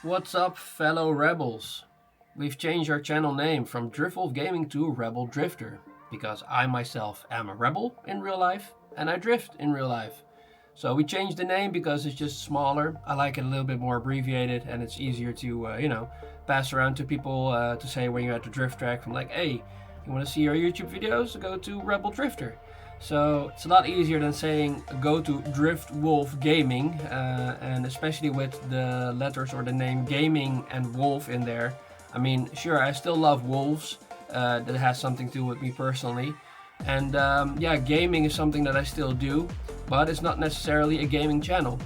What's up, fellow rebels? We've changed our channel name from Driftwolf Gaming to Rebel Drifter because I myself am a rebel in real life and I drift in real life. So we changed the name because it's just smaller. I like it a little bit more abbreviated and it's easier to, pass around to people to say when you're at the drift track. I'm like, hey, you want to see our YouTube videos? Go to Rebel Drifter. So it's a lot easier than saying go to Driftwolf Gaming, and especially with the letters or the name gaming and wolf in there. I mean, sure, I still love wolves. That has something to do with me personally. And yeah, gaming is something that I still do, but it's not necessarily a gaming channel.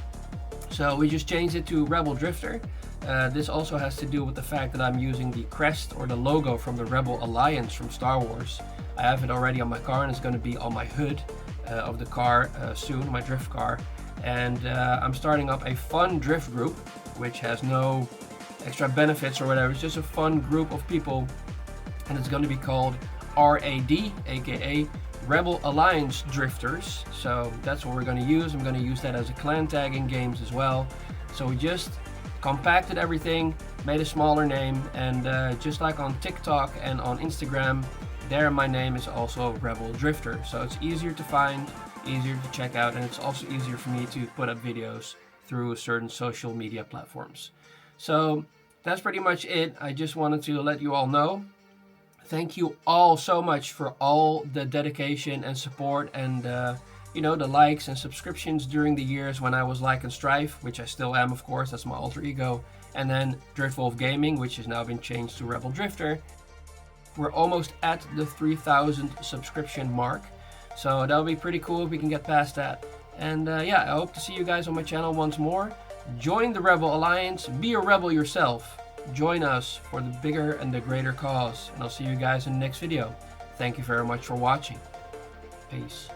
So we just changed it to Rebel Drifter. This also has to do with the fact that I'm using the crest or the logo from the Rebel Alliance from Star Wars. I have it already on my car and it's going to be on my hood of the car soon, my drift car. And I'm starting up a fun drift group, which has no extra benefits or whatever. It's just a fun group of people, and it's going to be called RAD, aka Rebel Alliance Drifters. So that's what we're going to use. I'm going to use that as a clan tag in games as well. So we just compacted everything, made a smaller name, and just like on TikTok and on Instagram, there my name is also Rebel Drifter. So it's easier to find, easier to check out, and it's also easier for me to put up videos through certain social media platforms. So that's pretty much it. I just wanted to let you all know. Thank you all so much for all the dedication and support and the likes and subscriptions during the years when I was Lycan-Strife, which I still am, of course, that's my alter ego, and then Driftwolf Gaming, which has now been changed to Rebel Drifter. We're almost at the 3,000 subscription mark, so that'll be pretty cool if we can get past that. And yeah, I hope to see you guys on my channel once more. Join the Rebel Alliance, be a rebel yourself. Join us for the bigger and the greater cause, and I'll see you guys in the next video. Thank you very much for watching. Peace.